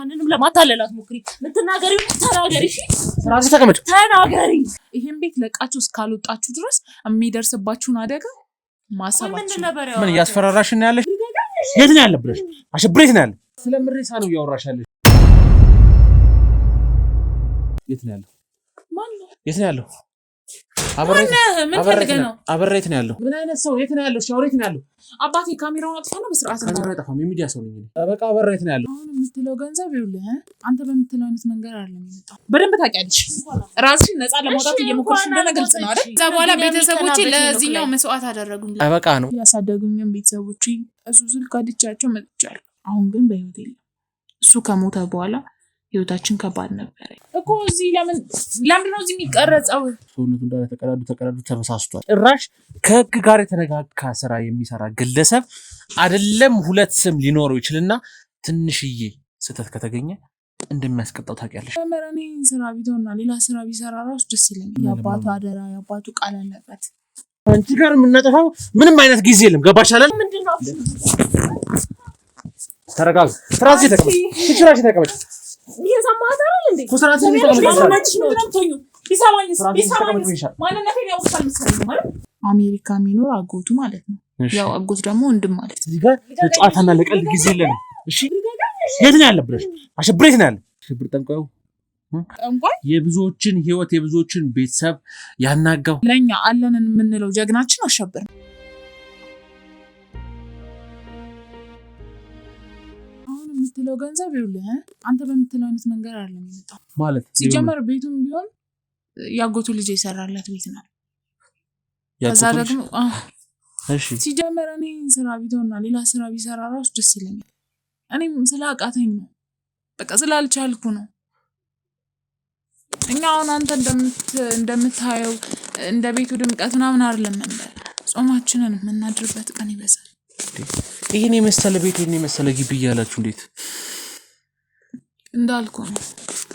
ማንንም ለማታለላት ሞክሪ ምትናገሪ ተናገሪ እሺ ራስሽ ተቀመጭ ተናገሪ ይሄን ቤት ለቃችሁ እስካልወጣችሁ ድረስ የሚደርስባችሁን አደጋ ማሰባችሁ ምን ያስፈራራሽ ነው ያለሽ የት ነው ያለብሽ አሽብሬት ነው ያለ ስለምሬሳ ነው ያወራሻለሽ የት ነው ያለው ማን ነው የት ነው ያለው አበሬት ነው ያለው ምን አይነት ሰው የት ነው ያለው ሻውሬት ነው ያለው አባቴ ካሜራውን አጥፋና በስርዓት ነው ካሜራ አጥፋ የሚዲያ ሰው ነኝ በቃ አበሬት ነው ያለው አሁን የምትለው ገንዘብ ይኸውልህ አንተ በምትለው አይነት መንገድ አይደለም የሚመጣው በደንብ ታውቂያለሽ ራስሽን ነፃ ለማውጣት እየሞከርሽ እንደሆነ ግልጽ ነው አይደል ከዛ በኋላ ቤተሰቦቼ ለዚህኛው መስዋዕት አደረጉኝ በቃ ነው ያሳደጉኝም ቤተሰቦቼ እሱ ስል ካድቻቸው መጥቻለሁ አሁን ግን በህይወት የለም እሱ ከሞተ በኋላ ህይወታችን ከባድ ነበር እኮ እዚህ ለምንድነው እዚህ የሚቀረጸው ሰውነቱ እንዳለ ተቀዳዱ ተመሳስቷል ጭራሽ ከህግ ጋር የተነጋጋ ስራ የሚሰራ ግለሰብ አይደለም ሁለት ስም ሊኖረው ይችላልና ትንሽዬ ስህተት ከተገኘ እንደሚያስቀጣው ታውቂያለሽ መረኔ ስራ ቢተውና ሌላ ስራ ቢሰራ ራሱ ደስ ይለኛል ያባቱ አደራ ያባቱ ቃል አለበት አንቺ ጋር የምናጠፋው ምንም አይነት ጊዜ የለም ገባሽ አይደል ምንድነው ተረጋጋ ፍራንሲ ተቀመጭ ይሰማት አይደል እንዴ ኩስራንሲ አሜሪካ የሚኖር አጎቱ ማለት ነው ያው አጎት ደግሞ ወንድም ማለት እዚህ ጋር ጫታና ለቀልድ ጊዜ የለንም እሺ የት ነው ያለብሽ አሽብሬት ነው ያለ ሽብር ጠንቋዩ የብዙዎችን ህይወት የብዙዎችን ቤተሰብ ያናጋው ለኛ አለንን የምንለው ጀግናችን አሸብር የምትለው ገንዘብ ይኸውልህ አንተ በምትለው አይነት መንገድ አይደለም የሚመጣው ማለት ሲጀመር ቤቱም ቢሆን ያጎቱ ልጅ የሰራላት ቤት ነው ከዛ ደግሞ እሺ ሲጀመር እኔ ስራ ቢተውና ሌላ ስራ ቢሰራ ራሱ ደስ ይለኛል እኔም ስላቃተኝ ነው በቃ ስላልቻልኩ ነው እኛ አሁን አንተ እንደምታየው እንደ ቤቱ ድምቀት ምናምን አይደለም ጾማችንን የምናድርበት ቀን ይበዛል ይሄን የመሰለ ቤት ይሄን የመሰለ ግቢ ያላችሁ እንዴት እንዳልኩ ነው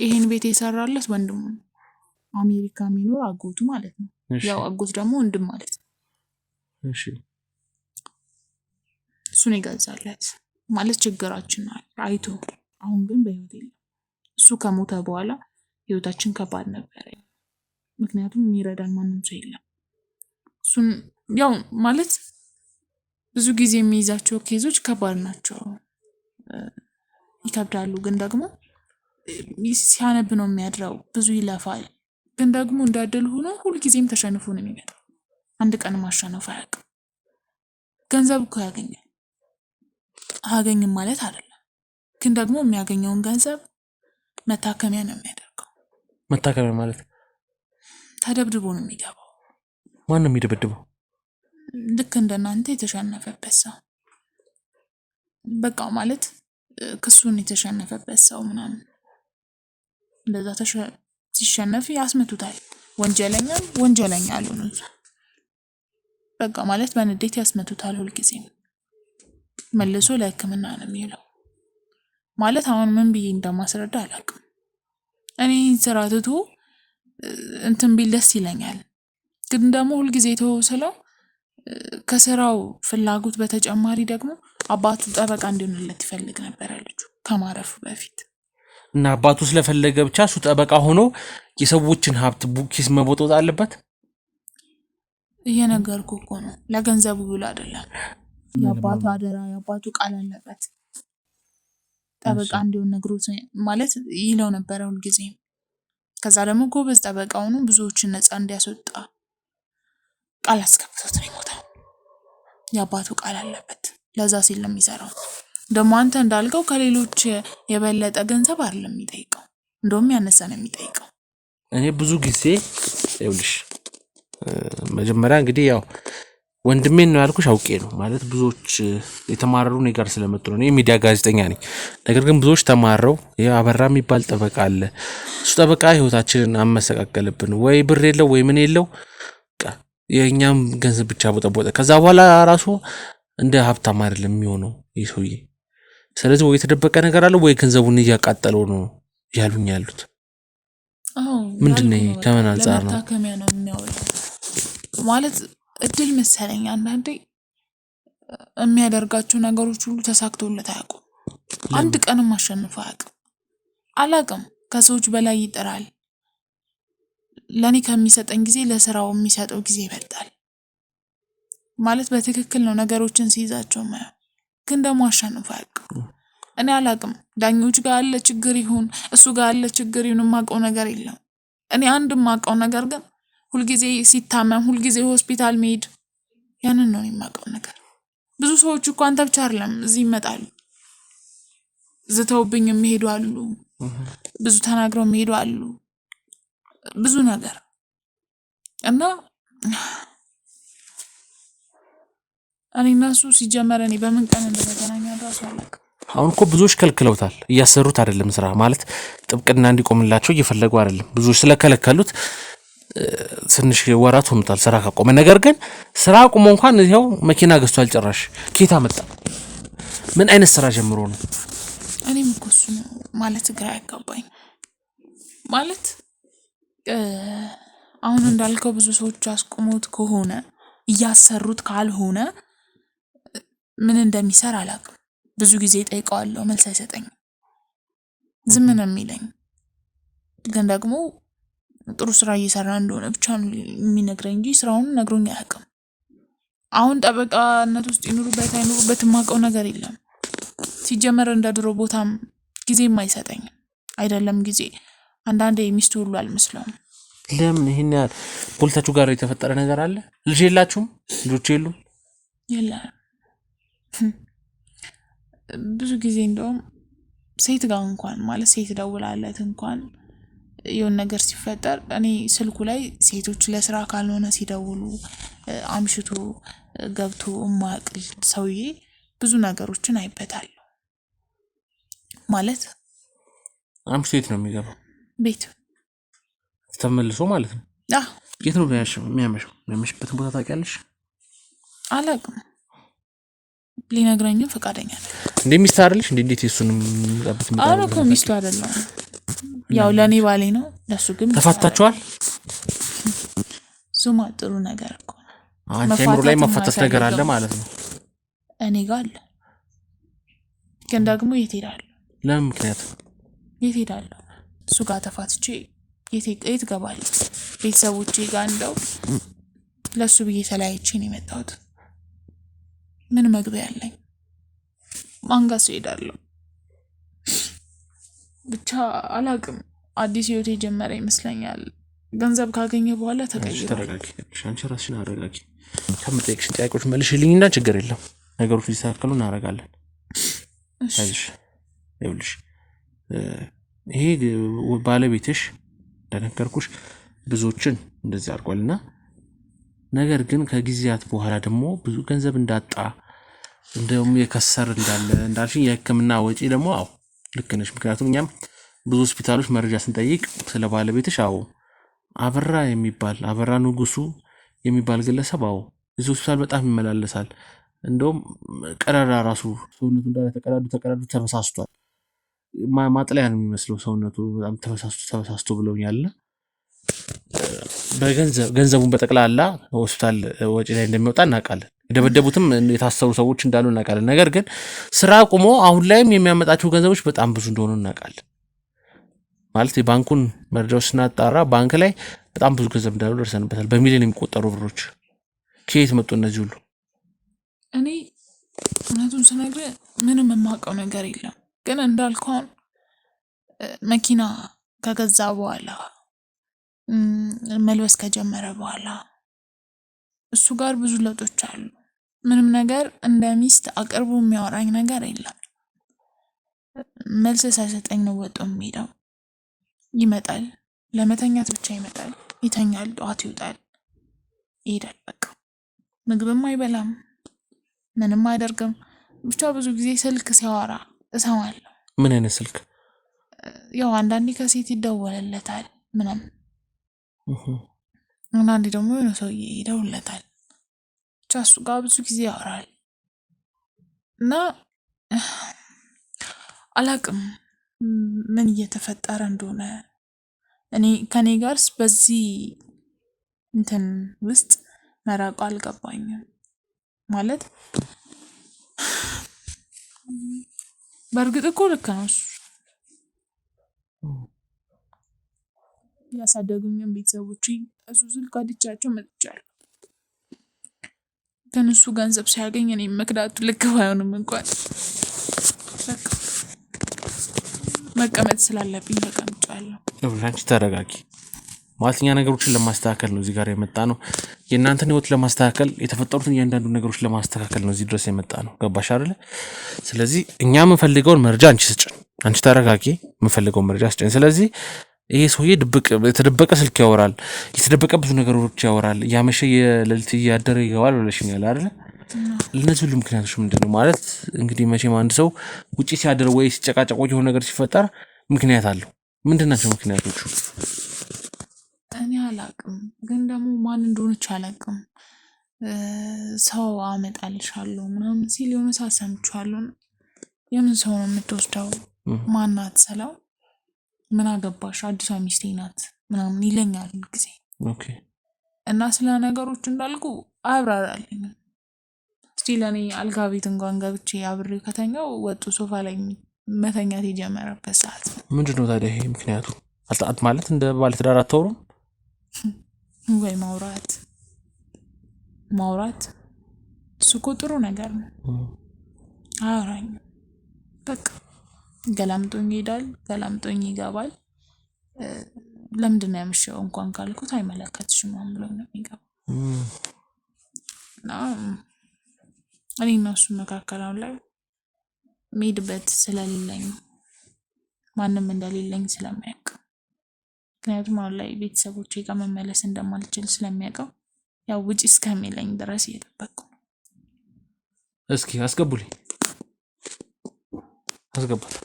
ይሄን ቤት የሰራለት ወንድሙ አሜሪካ የሚኖር አጎቱ ማለት ነው ያው አጎት ደግሞ ወንድም ማለት ነው እሺ እሱን ይገዛለት ማለት ችግራችን አይቶ አሁን ግን በህይወት የለም እሱ ከሞተ በኋላ ህይወታችን ከባድ ነበር ምክንያቱም የሚረዳን ማንም ሰው የለም እሱን ያው ማለት ብዙ ጊዜ የሚይዛቸው ኬዞች ከባድ ናቸው ይከብዳሉ ግን ደግሞ ሲያነብ ነው የሚያድረው ብዙ ይለፋል ግን ደግሞ እንዳደል ሆኖ ሁሉ ጊዜም ተሸንፎ ነው የሚመጣው አንድ ቀን ማሸነፍ አያውቅም ገንዘብ እኮ ያገኛል አገኝም ማለት አይደለም ግን ደግሞ የሚያገኘውን ገንዘብ መታከሚያ ነው የሚያደርገው መታከሚያ ማለት ተደብድቦ ነው የሚገባው ማን ነው የሚደበድበው ልክ እንደናንተ የተሸነፈበት ሰው በቃ ማለት ክሱን የተሸነፈበት ሰው ምናምን እንደዛ ሲሸነፍ ያስመቱታል ወንጀለኛ አሉን በቃ ማለት በንዴት ያስመቱታል ሁሉ ጊዜ መልሶ ለህክምና ነው የሚለው ማለት አሁን ምን ብዬ እንደማስረዳ አላውቅም እኔ ስራ ትቶ እንትን ቢል ደስ ይለኛል ግን ደግሞ ሁሉ ጊዜ ተወሰለው ከስራው ፍላጎት በተጨማሪ ደግሞ አባቱ ጠበቃ እንዲሆንለት ይፈልግ ነበር ልጁ ከማረፉ በፊት እና አባቱ ስለፈለገ ብቻ እሱ ጠበቃ ሆኖ የሰዎችን ሀብት ኪስ መቦጥወጥ አለበት እየነገርኩ እኮ ነው ለገንዘቡ ብሎ አይደለም ያባቱ አደራ ያባቱ ቃል አለበት ጠበቃ እንዲሆን ነግሮት ማለት ይለው ነበር ሁሉ ጊዜ ከዛ ደግሞ ጎበዝ ጠበቃ ሆኖ ብዙዎችን ነፃ እንዲያስወጣ ቃል አስገብቶት ነው የሞተው ያባቱ ቃል አለበት ለዛ ሲል ነው የሚሰራው ደግሞ አንተ እንዳልከው ከሌሎች የበለጠ ገንዘብ አይደለም የሚጠይቀው እንደውም ያነሰ ነው የሚጠይቀው እኔ ብዙ ጊዜ ይኸውልሽ መጀመሪያ እንግዲህ ያው ወንድሜን ነው ያልኩሽ አውቄ ነው ማለት ብዙዎች የተማረሩ ነው ጋር ስለመጡ ነው እኔ ሚዲያ ጋዜጠኛ ነኝ ነገር ግን ብዙዎች ተማረው አበራ የሚባል ጠበቃ አለ እሱ ጠበቃ ህይወታችንን አመሰቃቀልብን ወይ ብር የለው ወይ ምን የለው የኛም ገንዘብ ብቻ ቦጠቦጠ ከዛ በኋላ ራሱ እንደ ሀብታም አይደለም የሚሆነው ይሄ ስለዚህ ወይ የተደበቀ ነገር አለ ወይ ገንዘቡን እያቃጠለው ነው ያሉኝ ያሉት ምንድነው ከመን አንፃር ነው መታከሚያ ነው የሚያወጣው ማለት እድል መሰለኝ አንዳንዴ የሚያደርጋቸው ነገሮች ሁሉ ተሳክቶለት አያውቁም አንድ ቀንም አሸንፎ አያውቅም አላቅም ከሰዎች በላይ ይጥራል። ለኔ ከሚሰጠኝ ጊዜ ለስራው የሚሰጠው ጊዜ ይበልጣል። ማለት በትክክል ነው ነገሮችን ሲይዛቸው ማየው፣ ግን ደግሞ አሸንፎ አያውቅም። እኔ አላቅም ዳኞች ጋር ያለ ችግር ይሁን እሱ ጋር ያለ ችግር ይሁን የማውቀው ነገር የለም። እኔ አንድ የማውቀው ነገር ግን ሁልጊዜ ሲታመም ሁልጊዜ ሆስፒታል መሄድ፣ ያንን ነው የማውቀው ነገር። ብዙ ሰዎች እኮ አንተ ብቻ አይደለም እዚህ ይመጣሉ፣ ዝተውብኝ የሚሄዱ አሉ፣ ብዙ ተናግረው የሚሄዱ አሉ፣ ብዙ ነገር እና እኔ እና እሱ ሲጀመር እኔ በምን ቀን እንደተገናኘን ራሱ አላውቅም። አሁን እኮ ብዙዎች ከልክለውታል፣ እያሰሩት አይደለም ስራ ማለት ጥብቅና እንዲቆምላቸው እየፈለጉ አይደለም። ብዙዎች ስለከለከሉት ትንሽ ወራት ሆኖታል ስራ ካቆመ። ነገር ግን ስራ አቁሞ እንኳን ይኸው መኪና ገዝቷል። ጭራሽ ኬታ መጣ? ምን አይነት ስራ ጀምሮ ነው? እኔም እኮ እሱ ነው ማለት ግራ ያጋባኝ። ማለት አሁን እንዳልከው ብዙ ሰዎች አስቆሙት ከሆነ እያሰሩት ካልሆነ ምን እንደሚሰራ አላውቅም። ብዙ ጊዜ ጠይቀዋለሁ፣ መልስ አይሰጠኝም፣ ዝም ነው የሚለኝ። ግን ደግሞ ጥሩ ስራ እየሰራ እንደሆነ ብቻ የሚነግረኝ እንጂ ስራውን ነግሮኝ አያውቅም። አሁን ጠበቃነት ውስጥ ይኑሩበት አይኑሩበት የማውቀው ነገር የለም። ሲጀመር እንደ ድሮ ቦታም ጊዜም አይሰጠኝም። አይደለም ጊዜ አንዳንዴ ሚስቱ ሁሉ አልመስለውም። ለምን ይሄን ያህል ፖለቲካችሁ ጋር የተፈጠረ ነገር አለ? ልጅ የላችሁም? ልጆች የሉም? የለም። ብዙ ጊዜ እንደውም ሴት ጋር እንኳን ማለት ሴት ደውላለት እንኳን የሆነ ነገር ሲፈጠር እኔ ስልኩ ላይ ሴቶች ለስራ ካልሆነ ሲደውሉ አምሽቶ ገብቶ ማቅ ሰውዬ ብዙ ነገሮችን አይበታል። ማለት አምሽቶ የት ነው የሚገባው? ቤት ተመልሶ ማለት ነው። የት ነው የሚያመሸው? የሚያመሽበትን ቦታ ታውቂያለሽ? አላውቅም። ሊነግረኝም ፈቃደኛ ነው። እንዴ ሚስት አይደለሽ እንዴ? እንዴት እሱንም ጠብት ምጣ? አረ እኮ ሚስቱ አይደለም፣ ያው ለኔ ባሌ ነው። ለሱ ግን ተፋታችኋል? ሱማ ጥሩ ነገር እኮ አንቺ አይምሮ ላይ መፈተስ ነገር አለ ማለት ነው። እኔ ጋር አለ፣ ግን ደግሞ የት ሄዳለሁ? ለምን ምክንያት የት ሄዳለሁ? እሱ ጋር ተፋትቼ የት ገባለሁ? ቤተሰቦቼ ጋር እንደው ለሱ ብዬ ተለያይቼ ነው የመጣሁት። ምን መግቢያ አለኝ? ማን ጋር ሄዳለሁ? ብቻ አላውቅም። አዲስ ህይወት የጀመረ ይመስለኛል። ገንዘብ ካገኘ በኋላ ተቀይሯል። ተረጋጊ፣ አንቺ ራስሽን አረጋጊ። ከምጠይቅሽ ጥያቄዎች መልሽልኝና ችግር የለም ነገሮች ሊስተካከሉ እናደርጋለን። እሺ ይኸውልሽ ይሄ ባለቤትሽ እንደነገርኩሽ ብዙዎችን እንደዚህ አድርጓልና ነገር ግን ከጊዜያት በኋላ ደግሞ ብዙ ገንዘብ እንዳጣ እንደውም የከሰር እንዳልሽኝ የህክምና ወጪ ደግሞ አዎ ልክ ነሽ። ምክንያቱም እኛም ብዙ ሆስፒታሎች መረጃ ስንጠይቅ ስለ ባለቤትሽ አዎ አበራ ንጉሱ የሚባል ግለሰብ አዎ እዚህ ሆስፒታል በጣም ይመላለሳል። እንደውም ቀዳዳ ራሱ ሰውነቱ እንዳለ ተቀዳዱ ተበሳስቷል። ማጥለያ ነው የሚመስለው ሰውነቱ በጣም ተበሳስቶ ብለውኛል። ገንዘቡን በጠቅላላ ሆስፒታል ወጪ ላይ እንደሚወጣ እናውቃለን። የደበደቡትም የታሰሩ ሰዎች እንዳሉ እናውቃለን። ነገር ግን ስራ አቁሞ አሁን ላይም የሚያመጣቸው ገንዘቦች በጣም ብዙ እንደሆኑ እናውቃለን። ማለት የባንኩን መረጃዎች ስናጣራ ባንክ ላይ በጣም ብዙ ገንዘብ እንዳሉ ደርሰንበታል። በሚሊዮን የሚቆጠሩ ብሮች ከየት መጡ እነዚህ ሁሉ? እኔ እውነቱን ስነግርህ ምንም የማውቀው ነገር የለም። ግን እንዳልከው መኪና ከገዛ በኋላ መልበስ ከጀመረ በኋላ እሱ ጋር ብዙ ለውጦች አሉ። ምንም ነገር እንደ ሚስት አቅርቦ የሚያወራኝ ነገር የለም። መልስ ሳይሰጠኝ ነው ወጥቶ የሚሄደው። ይመጣል፣ ለመተኛት ብቻ ይመጣል፣ ይተኛል፣ ጠዋት ይወጣል፣ ይሄዳል። በቃ ምግብም አይበላም፣ ምንም አያደርግም። ብቻ ብዙ ጊዜ ስልክ ሲያወራ እሰማለሁ። ምን አይነት ስልክ? ያው አንዳንዴ ከሴት ይደወልለታል ምናምን፣ አንዳንዴ ደግሞ የሆነ ሰውዬ ይደውልለታል። ብቻ እሱ ጋር ብዙ ጊዜ ያወራል እና አላቅም ምን እየተፈጠረ እንደሆነ። እኔ ከኔ ጋርስ በዚህ እንትን ውስጥ መራቁ አልገባኝም። ማለት በእርግጥ እኮ ልክ ነው እሱ ያሳደጉኝም ቤተሰቦቼ እሱ ስልክ አድቻቸው መጥቻለሁ። ከነሱ ገንዘብ ሲያገኝ እኔ መክዳቱ ልክ ባይሆንም እንኳን በቃ መቀመጥ ስላለብኝ ተቀምጫለሁ። አንቺ ተረጋጊ። ማለትኛ ነገሮችን ለማስተካከል ነው እዚህ ጋር የመጣ ነው። የእናንተን ህይወት ለማስተካከል የተፈጠሩትን እያንዳንዱ ነገሮች ለማስተካከል ነው እዚህ ድረስ የመጣ ነው። ገባሽ አይደለ? ስለዚህ እኛ የምንፈልገውን መረጃ አንቺ ስጭን። አንቺ ተረጋጊ፣ የምንፈልገውን መረጃ ስጭን። ስለዚህ ይሄ ሰውዬ የተደበቀ ስልክ ያወራል፣ የተደበቀ ብዙ ነገሮች ያወራል፣ እያመሸ የሌሊት እያደረ ይገባል ብለሽኛል አይደለ? ለነዚህ ሁሉ ምክንያቶች ምንድነው? ማለት እንግዲህ መቼም አንድ ሰው ውጪ ሲያደር ወይ ሲጨቃጨቅ የሆነ ነገር ሲፈጠር ምክንያት አለው። ምንድን ናቸው ምክንያቶቹ? እኔ አላቅም፣ ግን ደግሞ ማን እንደሆነች አላቅም። ሰው አመጣልሻለሁ ምናምን ሲል የሆነ ሰዓት ሰምቼዋለሁ። የምን ሰው ነው የምትወስደው? ማናት ስለው ምን አገባሽ አዲሷ ሚስቴ ናት ምናምን ይለኛል ጊዜ። እና ስለ ነገሮች እንዳልኩ አብራራልኝ። እስቲ ለእኔ አልጋ ቤት እንኳን ገብቼ አብሬ ከተኛው ወጡ ሶፋ ላይ መተኛት የጀመረበት ሰዓት። ምንድን ነው ታዲያ ይሄ ምክንያቱ? አልጣት ማለት እንደ ባለትዳር አታወሩም ወይ? ማውራት እሱ እኮ ጥሩ ነገር ነው። አወራኝ በቃ ገላምጦኝ ይሄዳል፣ ገላምጦኝ ይገባል። ለምንድን ነው ያመሸው እንኳን ካልኩት አይመለከትሽም ብሎ ነው የሚገባው። እና እኔ እና እሱ መካከል አሁን ላይ መሄድበት ስለሌለኝ ማንም እንደሌለኝ ስለሚያውቅ፣ ምክንያቱም አሁን ላይ ቤተሰቦቼ ጋር መመለስ እንደማልችል ስለሚያውቀው ያው ውጪ እስከሚለኝ ድረስ እየጠበቅኩ ነው። እስኪ አስገቡልኝ፣ አስገባት።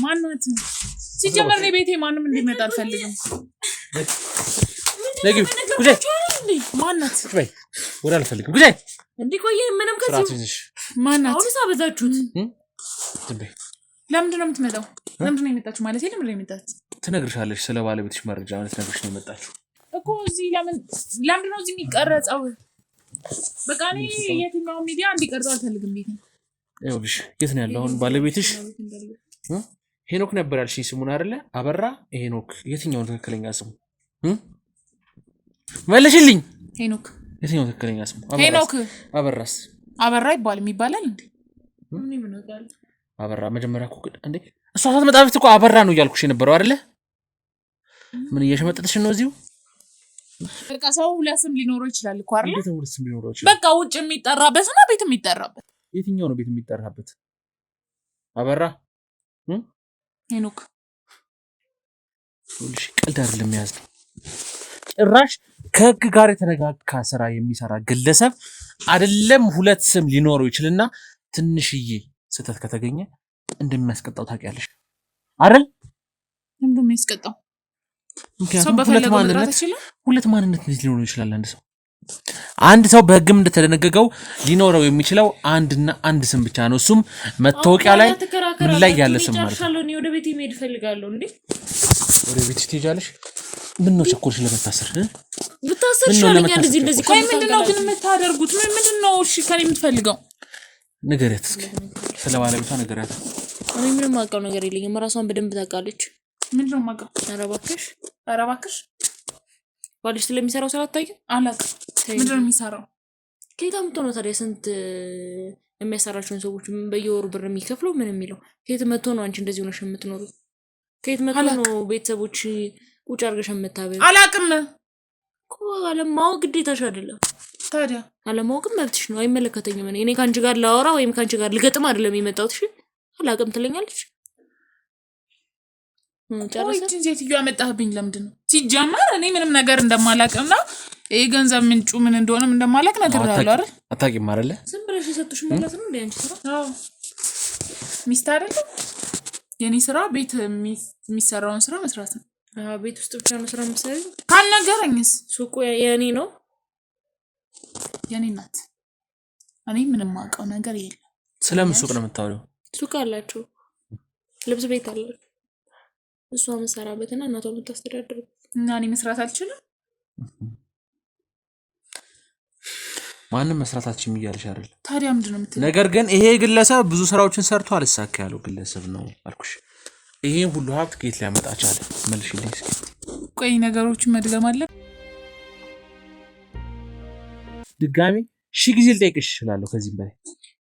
ማናት? ሲጀመር እኔ ቤቴ ማንም እንዲመጣ አልፈልግም። ማናት? ወደ አልፈልግም። ጉዳይ እንዲቆየ ምንም ከዚህ ማናት? አሁን ሳበዛችሁት። ለምንድን ነው የምትመጣው? ለምንድን ነው የመጣችሁ? ማለት ለምንድን ነው የመጣችሁ? ትነግርሻለች ስለ ባለቤትሽ መረጃ ማለት ነግርሽ ነው የመጣችሁ እኮ። እዚህ ለምንድን ነው እዚህ የሚቀረጸው? በቃ እኔ የትኛው ሚዲያ እንዲቀርጸው አልፈልግም። ቤቴ ይኸውልሽ፣ የት ነው ያለው አሁን ባለቤትሽ? ሄኖክ ነበር ያልሽኝ ስሙን አይደለ? አበራ ሄኖክ። የትኛው ትክክለኛ ስሙ መልሽልኝ። ሄኖክ። የትኛው ትክክለኛ ስሙ? ሄኖክ። አበራስ? አበራ ይባላል እንዴ? ምን ይመናጋል? አበራ መጀመሪያ እኮ እንዴ እሷ ሳትመጣ በፊት እኮ አበራ ነው እያልኩሽ የነበረው አይደለ? ምን እየሸመጠጥሽ ነው እዚሁ? በቃ ሰው ሁለት ስም ሊኖረው ይችላል እኮ አይደል? እንዴት ሁለት ስም ሊኖረው ይችላል? በቃ ውጭ የሚጠራበት እና ቤት የሚጠራበት። የትኛው ነው ቤት የሚጠራበት? አበራ ሄኖክ። ሁልሽ ቀልድ አይደለም ያዝ ነው። ጭራሽ ከህግ ጋር የተነጋጋ ስራ የሚሰራ ግለሰብ አይደለም ሁለት ስም ሊኖረው ይችላልና ትንሽዬ ስህተት ከተገኘ እንደሚያስቀጣው ታውቂያለሽ አይደል? ምንድነው የሚያስቀጣው? ምክንያቱም ሁለት ማንነት ሊኖረው ይችላል አንድ ሰው በህግም እንደተደነገገው ሊኖረው የሚችለው አንድና አንድ ስም ብቻ ነው። እሱም መታወቂያ ላይ ምን ላይ ያለ ስም ማለት ነው። ወደ ቤት መሄድ እፈልጋለሁ። እንዴ ወደ ቤት ትሄጃለሽ? ምን ነው ቸኮልሽ ለመታሰር? ብታሰር ይሻለኛል። እንደዚህ ቆይ ምንድነው ግን የምታደርጉት? ምንድነው? እሺ ከኔ የምትፈልገው ንገሪያት እስኪ፣ ስለ ባለቤቷ ንገሪያት። እኔ ምንም አውቀው ነገር የለኝም። ራሷን በደንብ ታውቃለች። ምንድነው የማውቀው? ኧረ እባክሽ ባልሽ ስለሚሰራው ስራ አታውቂም? አላውቅም። ምንድነው የሚሰራው? ከየት አምጥቶ ነው ታዲያ ስንት የሚያሰራቸውን ሰዎች በየወሩ ብር የሚከፍለው? ምን የሚለው ከየት መጥቶ ነው አንቺ እንደዚህ ሆነሽ የምትኖሩ? ከየት መጥቶ ነው ቤተሰቦች ቁጭ አድርገሽ የምታበይው? አላውቅም እኮ። አለማወቅ ግዴታሽ አይደለም። ታዲያ አለማወቅም መብትሽ ነው። አይመለከተኝም። እኔ ከአንቺ ጋር ላወራ ወይም ከአንቺ ጋር ልገጥም አይደለም የመጣሁት። እሺ አላውቅም ትለኛለች። ጨረሰ። ሴትዮ ያመጣህብኝ ለምንድን ነው? ሲጀመር እኔ ምንም ነገር እንደማላውቅና ይሄ ገንዘብ ምንጩ ምን እንደሆነም እንደማላውቅ ነግሬሃለሁ አይደል? አታውቂም አይደለ? ዝም ብለሽ የሰጡሽ ማለት ነው እንዴ አንቺ ስራ? አዎ ሚስት አይደለም የኔ ስራ። ቤት የሚሰራውን ስራ መስራት ነው። ቤት ውስጥ ብቻ ነው ስራ የምትሰሪው? ካልነገረኝስ? ሱቁ የኔ ነው። የኔ ናት። እኔ ምንም አውቀው ነገር የለም። ስለምን ሱቅ ነው የምታወሪው? ሱቅ አላቸው፣ ልብስ ቤት አላቸው። እሷ መሰራበትና እናቷ የምታስተዳድርበት። እና እኔ መስራት አልችልም? ማንም መስራታችን ይያልሽ አይደል? ታዲያ ምንድነው የምትለው? ነገር ግን ይሄ ግለሰብ ብዙ ስራዎችን ሰርቶ አልሳካ ያለው ግለሰብ ነው አልኩሽ። ይሄ ሁሉ ሀብት ከየት ሊያመጣ ቻለ? መልሽልኝ እስኪ። ቆይ ነገሮችን መድገም አለ። ድጋሚ ሺህ ጊዜ ልጠይቅሽ እችላለሁ ከዚህም በላይ።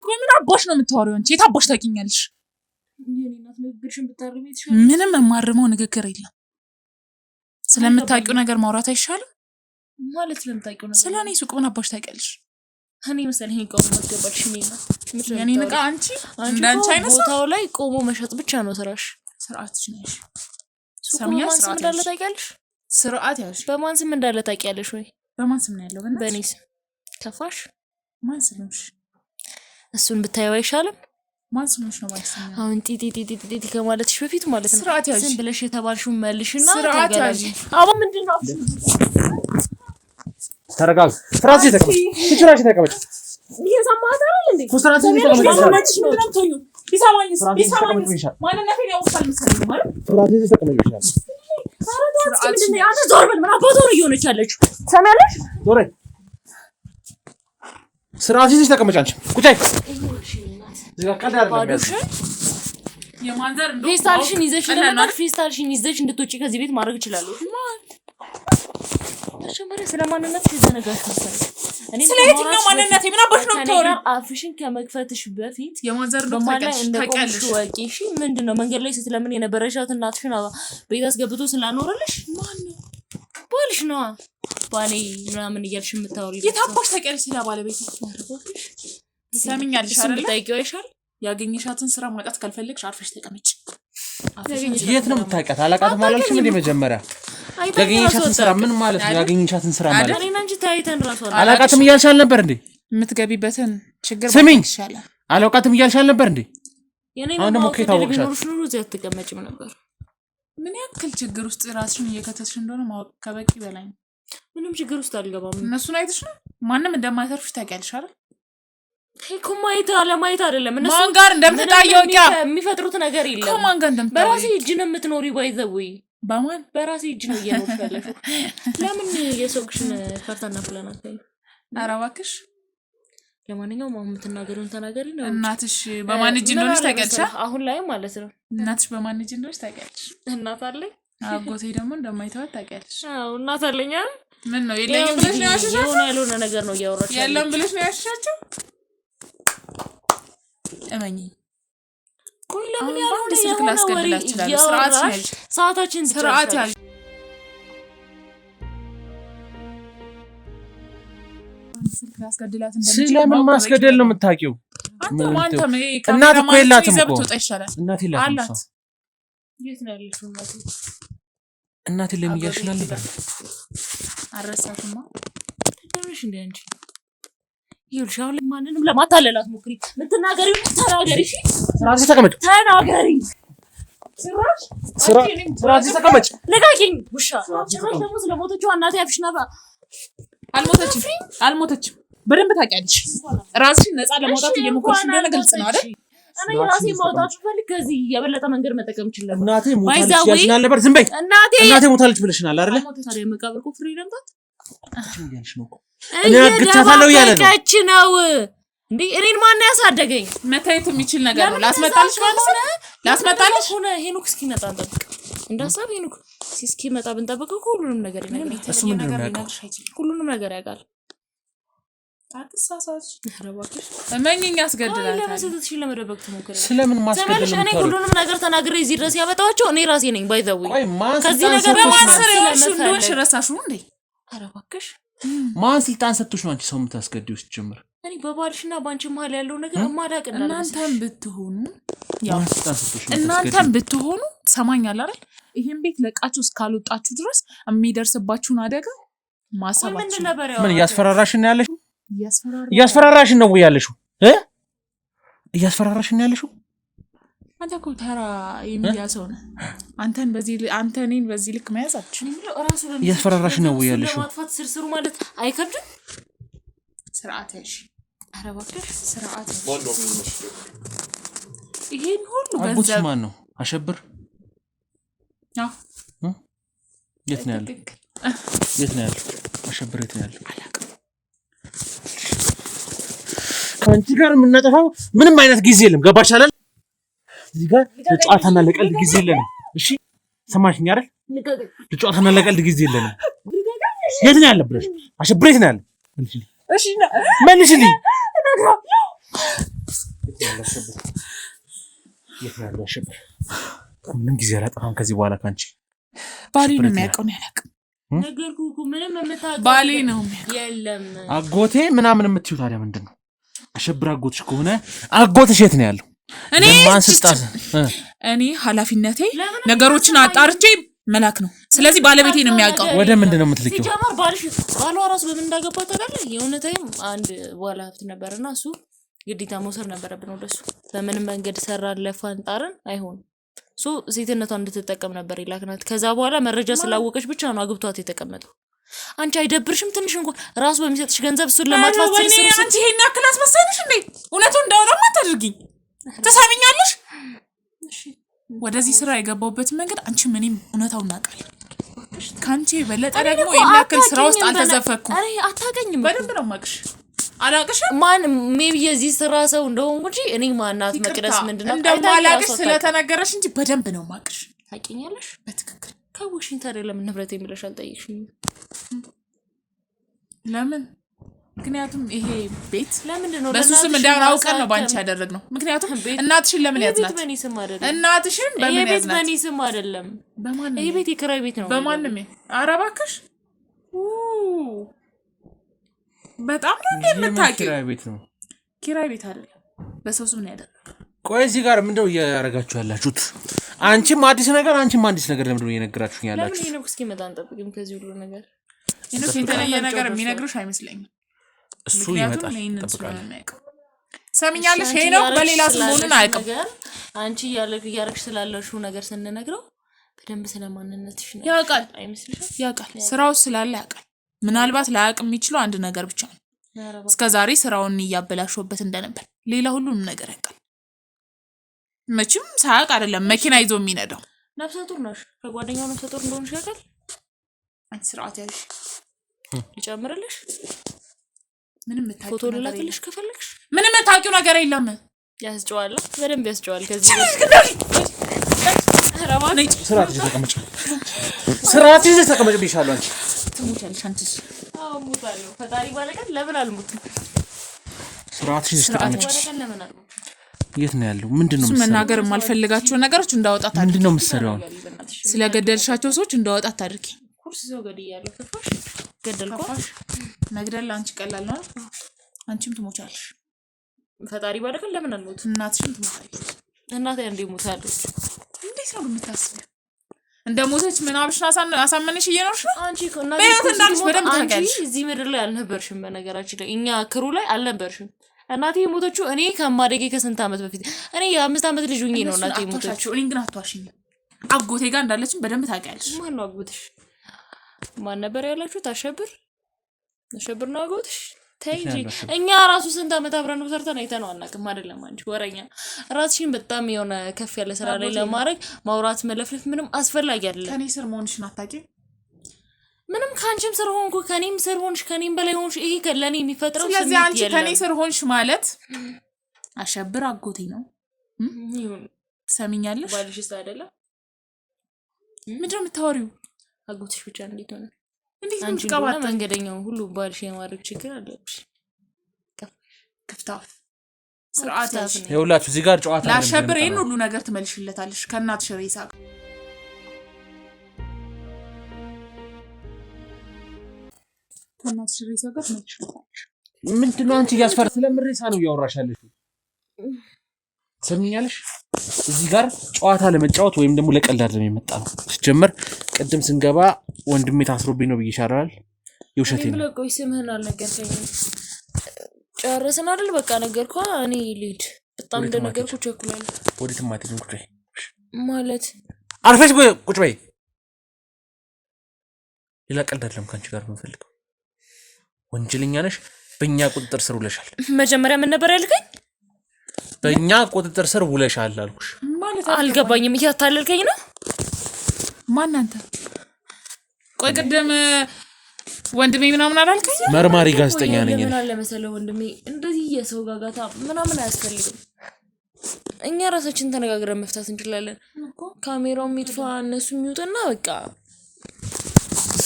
ቆይ ምን አባሽ ነው የምታወሪው አንቺ? የት አባሽ ታውቂኛለሽ? ምንም የማርመው ንግግር የለም። ስለምታውቂው ነገር ማውራት አይሻልም? ማለት ስለምታውቂው ነገር ስለኔ ሱቅ ምን አባሽ ታውቂያለሽ? እኔ መሰለኝ ቆሞ ማስገባትሽ ነኝና የኔ ንቃ አንቺ እንዳንቺ አይነት ቦታው ላይ ቆሞ መሸጥ ብቻ ነው ስራሽ። ስርዓትሽ ነሽ። ሰሚያ ስርዓት እንዳለ ታውቂያለሽ? ስርዓት ያልሽ በማን ስም እንዳለ ታውቂያለሽ ወይ? በማን ስም ነው ያለው? በእኔ ስም። ከፋሽ? ማን ስምሽ? እሱን ብታየው አይሻልም? ማን ስምሽ ነው ማለት ነው? አሁን ጢጢ ከማለትሽ በፊት ማለት ነው ስርዓት ያልሽ ዝም ብለሽ የተባልሽውን መልሽና ስርዓት ያልሽ አባ ምንድነው? ተረጋግ። ፍራንስ ተቀመጭ። ትችራሽ ተቀመጭ። እየሰማኸት አይደል እንዴ? ፍራንስ ተቀመጭ። ማንነትሽ ምንድን ነው የምትሆኚው? ቢሰማኝስ ማንነቴን ያውቃል መሰለኝ ማለት ፍራንስ ተቀመጭ ይሻላል። አንተ ዞር በል። ምን አባቷ ነው እየሆነች ያለችው? ሰማያለሽ? ዞር በይ። ስርዓት ይዘሽ ተቀመጭ። አንቺ ቁጭ በይ። እዚህ ጋር ቀልድ አይደለም። የማንዘር እንደው ፌስታልሽን ይዘሽ ለምን ፌስታልሽን ይዘሽ እንድትወጪ ከዚህ ቤት ማድረግ እችላለሁ። ተሸመረ ስለማንነት ይዘነጋሽ መሰለኝ። እኔ ስለ የትኛው ማንነት ምን አባሽ ነው የምታወሪው? አፍሽን ከመክፈትሽ በፊት የማንዘር እንደው ታውቂያለሽ ወቂ። እሺ ምንድነው መንገድ ላይ ስትለምን የነበረሻት እናትሽን ቤት አስገብቶ ስላኖረልሽ ማን ነው? ባልሽ ነው። ባሌ ምናምን እያልሽ የምታወሪ የታባሽ ታውቂያለሽ? ስለ ባለቤት ሰምኛለሽ አይደል? ታውቂው አይሻል? ያገኘሻትን ስራ ማጣት ካልፈለግሽ አርፈሽ ተቀመጭ። የት ነው የምታውቂያት? አላውቃትም አላልሽም እንዴ መጀመሪያ? ያገኘሻትን ስራ ምን ማለት ነው? ያገኘሻትን ስራ ማለት እኔና አንቺ ታይተን ራሱ አላውቃትም እያልሽ አልነበር እንዴ? የምትገቢበትን ችግር ስሚኝ፣ ይሻላል። አላውቃትም እያልሽ አልነበር እንዴ? አሁን ደግሞ ከታወቅሻት ኑሮ እዚህ አትቀመጭም ነበር። ምን ያክል ችግር ውስጥ ራስሽን እየከተትሽ እንደሆነ ማወቅ ከበቂ በላይ ነው። ምንም ችግር ውስጥ አልገባም። እነሱን አይተሽ ነው ማንም እንደማይተርፍሽ ታውቂያለሽ አይደል? እኮ ማየት አለማየት አይደለም። እነሱ ማን ጋር እንደምትታየው የሚፈጥሩት ነገር የለም። ከማን ጋር እንደምትታየው በራሴ እጅ ነው የምትኖሪ። ባይዘውይ በማን በራሴ እጅ ነው እየኖርሽ ያለሽው። ለምን የሰውክሽን ፈርታና ፕላን አትይም? ኧረ እባክሽ። ለማንኛውም አሁን የምትናገሪውን ተናገሪ ነው። እናትሽ በማን እጅ እንደሆነች ታውቂያለሽ? አሁን ላይ ማለት ነው። እናትሽ በማን እጅ እንደሆነች ታውቂያለሽ? እናት አለኝ። አጎቴ ደግሞ እንደማይተዋት ታውቂያለሽ? አዎ እናት አለኝ። ምን ነው የለኝም ብለሽ ነው ያሸሻቸው? ያልሆነ ነገር ነው እያወራች የለም ብለሽ ነው ያሸሻቸው? እመኚኝ። ቆይ ለምን ያልሆነ ስልክ ላስገድላት እችላለሁ። ስርዓት ነሽ። ሰዓታችን ስርዓት ያዥ። ስልክ ላስገድላት እንደምችል ስለምን ማስገደል ነው የምታውቂው? እናት እኮ የላትም እኮ እናት የላትም። አላት። የት ነው ያለችው እናት? እናት የለም እያልሽ ነበር። አረሳሽማ ትንሽ እንደ አንቺ ይኸውልሽ፣ አሁን ማንንም ለማታለላት ሞክሪ። የምትናገሪው ተናገሪ። እሺ ስርዓት ተቀመጭ። ተናገሪ። ስርዓት ተቀመጭ። ልቀቂኝ ውሻ። ጭራሽ ደግሞ ስለሞተችው እናቴ አፍሽና አልሞተችም። በደንብ ታውቂያለሽ። ራስሽን ነፃ ለማውጣት እየሞከርሽ እንደሆነ ግልጽ ነው አይደል? እኔ ራሴ ማውጣት ፈልግ ከዚህ የበለጠ መንገድ መጠቀም ይችላል። እናቴ ሞታለች ያልሽናል ነበር። ዝም በይ። እናቴ ሞታለች ብለሽናል አይደል? ታዲያ የመቃብር ቁፍሪ ለምታት እያልሽ ነው እኮ እኔ አግታታለሁ እያለ ነው እንዴ? እኔን ማን ያሳደገኝ? መታየት የሚችል ነገር ነው። ላስመጣልሽ ማለት ነው። ላስመጣልሽ ሆነ ሄኖክ እስኪመጣ እንጠብቅ። እንዳሳብ ሄኖክ እስኪመጣ ብንጠብቀው ሁሉንም ነገር ይነግረናል። እሱ ምንድን ነው የሚያውቀው? ሁሉንም ነገር ያውቃል። አትሳሳች። እመኚኝ ያስገድላታል። ለማስገደልሽን ለመደበቅ ትሞክራለሽ። ስለምን ማስገደል ነው? እኔ ሁሉንም ነገር ተናግሬ እዚህ ድረስ ያመጣኋቸው እኔ ራሴ ነኝ። ባይዘው ከዚህ ነገር በማሰር ያልሽልሽ ረሳሽው እንዴ? ኧረ እባክሽ ማን ስልጣን ሰጥቶሽ ነው አንቺ ሰው የምታስገድይው? ሲጀምር እኔ በባልሽና ባንቺ መሀል ያለው ነገር ማዳቅ እናንተም ብትሆኑ ማን ስልጣን ሰጥቶሽ ነው? እናንተም ብትሆኑ ሰማኛል አይደል? ይሄን ቤት ለቃችሁ እስካልወጣችሁ ድረስ የሚደርስባችሁን አደጋ ማሰባችሁ። ምን እያስፈራራሽን ነው ያለሽው? እያስፈራራሽን ነው ወይ ያለሽው? እያስፈራራሽን ነው ያለሽው? አንተ እኮ ተራ የሚዲያ ሰው ነህ። አንተ እኔን በዚህ ልክ መያዛችሁ እያስፈራራሽን ነው ወይ ያለሽው? ለማጥፋት ስርስሩ ማለት አይከብድም? ስርዓት ያዥ። ኧረ እባክሽ ስርዓት ያዥ። ይሄን ሁሉ አጎትሽ ገንዘብ ማን ነው? አሸብር? አዎ። የት ነው ያለው? የት ነው ያለው? አሸብር የት ነው ያለው? ከአንቺ ጋር የምናጠፋው ምንም አይነት ጊዜ የለም። ገባሽ አይደል? እዚህ ጋር ለጨዋታና ለቀልድ ጊዜ የለንም። እሺ ሰማሽኝ አይደል? ለጨዋታና ለቀልድ ጊዜ የለንም። የት ነው ያለብሽ? አሸብር የት ነው ያለ? እሺ መልሽልኝ። የት ነው ያለው አሸብር? ምንም ጊዜ አላጠፋም ከዚህ በኋላ ካንቺ። ባሌ ነው የሚያውቀው፣ ነው ያላውቅም። ነገርኩህ እኮ ምንም የምታውቀው ባሌ ነው የሚያውቀው። የለም አጎቴ ምናምን የምትይው ታዲያ ምንድን ነው? አሸብር አጎትሽ ከሆነ አጎትሽ የት ነው ያለው? እኔ ኃላፊነቴ ነገሮችን አጣርቼ መላክ ነው። ስለዚህ ባለቤቴ ነው የሚያውቀው። ወደ ምንድን ነው የምትልኪው? ሲጀመር ባሏ ራሱ በምን እንዳገባ ታውቃለህ? የእውነትም አንድ ባለ ሀብት ነበርና እሱ ግዴታ መውሰድ ነበረብን ወደሱ። በምንም መንገድ ሰራን ለፋን ጣርን፣ አይሆንም። ሶ ሴትነቷን እንድትጠቀም ነበር ይላክናት። ከዛ በኋላ መረጃ ስላወቀች ብቻ ነው አግብቷት የተቀመጠው። አንቺ አይደብርሽም? ትንሽ እንኳን ራሱ በሚሰጥሽ ገንዘብ እሱን ለማጥፋት ስለሰሩ አንቺ ይሄን ያክል አስመሰልሽ እንዴ? እውነቱን እንዳወራማ ታድርጊኝ። ተሳብኛለሽ? እሺ ወደዚህ ስራ የገባሁበትን መንገድ አንቺ ምንም እውነታውን እናውቃለን። ካንቺ በለጠ ደግሞ ይሄን ያክል ስራ ውስጥ አልተዘፈኩም። አሬ አታገኝም። በደንብ ነው የማውቅሽ። አላውቅሽም። ማን ሜቢ የዚህ ስራ ሰው እንደሆንኩ እንጂ እኔ ማናት መቅደስ ምንድነው እንደማላውቅሽ ስለተነገረሽ እንጂ በደንብ ነው የማውቅሽ። ታውቂኛለሽ በትክክል። ከውሽኝ ታዲያ ለምን ንብረት የሚለሽ አልጠይቅሽኝ? ለምን? ምክንያቱም ይሄ ቤት ለምንድን ነው በሱ ስም እንዳውን አውቀን ነው ባንቺ ያደረግነው። ምክንያቱም እናትሽን ለምን ያዝናት? በኔ ስም አይደለም። እናትሽን በምን ያዝናት? ቤት በኔ ስም አይደለም። በማን? ይሄ ቤት የኪራይ ቤት ነው። በማንም? ኧረ እባክሽ በጣም ነው እንደምታውቂው። ኪራይ ቤት ነው። ኪራይ ቤት አይደለም፣ በሰው ስም ነው ያደረግነው። ቆይ እዚህ ጋር ምንድነው እያደረጋችሁ ያላችሁት? አንቺም አዲስ ነገር ለምንድነው እየነገራችሁኝ ያላችሁት? ለምን ነው እስኪመጣ አንጠብቅም? ከዚህ ሁሉ ነገር እነሱ የተለየ ነገር የሚነግሩሽ አይመስለኝም። እሱ ይመጣል። ተጠብቃለሁ። ሰሚኛለሽ? ይሄ ነው በሌላ ስም ሆነን አያውቅም። አንቺ እያረግሽ ስላለሽው ነገር ስንነግረው በደንብ ስለማንነትሽ ነው ያውቃል። አይመስልሽም? ያውቃል። ስራው ስላለ ያውቃል። ምናልባት ላያውቅ የሚችለው አንድ ነገር ብቻ ነው። እስከዛሬ ስራውን እያበላሽበት እንደነበር፣ ሌላ ሁሉንም ነገር ያውቃል። መቼም ሳያውቅ አይደለም መኪና ይዞ የሚነዳው። ነፍሰ ጡር ነሽ። ከጓደኛው ነፍሰ ጡር እንደሆነሽ ያውቃል። አንቺ ስርዓት ያዥ። ይጨምርልሽ። ምንም ፎቶ ልላክልሽ ከፈለግሽ። ምንም የምታውቂው ነገር የለም። ያስጨዋል፣ በደንብ ያስጨዋል። ከዚህ ስርዓት ይዘሽ ተቀመጭ ብዬሻለሁ። አንቺ ትሞቻለሽ። አንቺስ? አዎ ሞታለሁ። ፈጣሪ ባለቀን ለምን አልሞትም? ስርዓት ይዘሽ ተቀመጭ። የት ነው ያለው? ምንድነው መናገር የማልፈልጋቸው ነገሮች እንዳወጣት አድርጊ። ምንድነው የምትሰሪው? ስለገደልሻቸው ሰዎች እንዳወጣት አድርጊ። ኩርስ ሰው ገድያለሁ። ከፋሽ ገደልኳሽ። መግደል አንቺ ቀላል ነው። አንቺም ትሞቻለሽ። ፈጣሪ ባለቀን ለምን አልሞትም? እናትሽም ትሞታለች። እናቴ እንዴ ሞታለች? እንዴት ነው የምታስቢው? እንደ ሞተች ምናብሽን አሳመነሽ እየኖርሽ ነው። አንቺ እናቴ በህይወት እንዳልሽ በደንብ ታውቂያለሽ። እዚህ ምድር ላይ አልነበርሽም። በነገራችን ላይ እኛ ክሩ ላይ አልነበርሽም። እናቴ የሞተችው እኔ ከማደጌ ከስንት ዓመት በፊት እኔ የ5 ዓመት ልጅ ሆኜ ነው እናቴ የሞተችው። እኔ ግን አትዋሽኝ። አጎቴ ጋር እንዳለችም በደንብ ታውቂያለሽ። ማን ነው አጎትሽ? ማን ነበር ያላችሁት? አሸብር ነው አጎትሽ? ተይ እንጂ እኛ ራሱ ስንት ዓመት አብረን ነው ሰርተን አይተነው አናውቅም። አይደለም አንቺ ወረኛ። ራስሽን በጣም የሆነ ከፍ ያለ ስራ ላይ ለማድረግ ማውራት መለፍለፍ ምንም አስፈላጊ አይደለም። ከኔ ስር መሆንሽን አታውቂም። ምንም ካንቺም ስር ሆንኩ ከኔም ስር ሆንሽ ከኔም በላይ ሆንሽ ይሄ ከለኔ የሚፈጥረው ስሜት ስለዚህ አንቺ ከኔ ስር ሆንሽ ማለት አሸብር አጎቴ ነው። ሰሚኛለሽ? ባልሽስ አይደለም? ምንድነው የምታወሪው? አጎትሽ ብቻ እንዴት ሆነ? እንዴት ነው አንቺ ትቀባጣ? መንገደኛው ሁሉ ባልሽ የማድረግ ችግር አለብሽ። ክፍታፍ ስርዓት ያዝ። ይኸውላችሁ እዚህ ጋር ጨዋታ ለአሸብር ይሄን ሁሉ ነገር ትመልሽለታለሽ ከእናትሽ ሬሳ ጋር። ከእናትሽ ሬሳ ጋር ትመልሽለታለሽ። ምንድነው አንቺ እያስፈር ስለምሬሳ ነው እያወራሻለሽ? ሰሚኛለሽ? እዚህ ጋር ጨዋታ ለመጫወት ወይም ደግሞ ለቀልድ አይደለም የመጣ ነው። ሲጀመር ቅድም ስንገባ ወንድሜ ታስሮብኝ ነው ብዬሻለሁ። የውሸቴ ነው። ቆይ ስምህን አልነገርከኝም። ጨረስን አይደል? በቃ ነገርኳ። እኔ ልሂድ። በጣም እንደነገርኩ ቸኩላለሁ። ወዴትም አትሄጂም። ቁጭ በይ ማለት አርፈሽ ቁጭ በይ። ሌላ ቀልድ አይደለም ካንቺ ጋር የምፈልገው። ወንጀለኛ ነሽ። በእኛ ቁጥጥር ስር ውለሻል። መጀመሪያ ምን ነበር ያልከኝ? በእኛ ቁጥጥር ስር ውለሻል አልኩሽ። ማለት አልገባኝም። እያታለልከኝ ነው? ማን አንተ? ቆይ ቅድም ወንድሜ ምናምን አላልከኝ? መርማሪ ጋዜጠኛ ነኝ። ምን አለ መሰለው ወንድሜ እንደዚህ የሰው ጋጋታ ምናምን አያስፈልግም። እኛ ራሳችን ተነጋግረን መፍታት እንችላለን። ካሜራው የሚጥፋ እነሱ የሚውጥና በቃ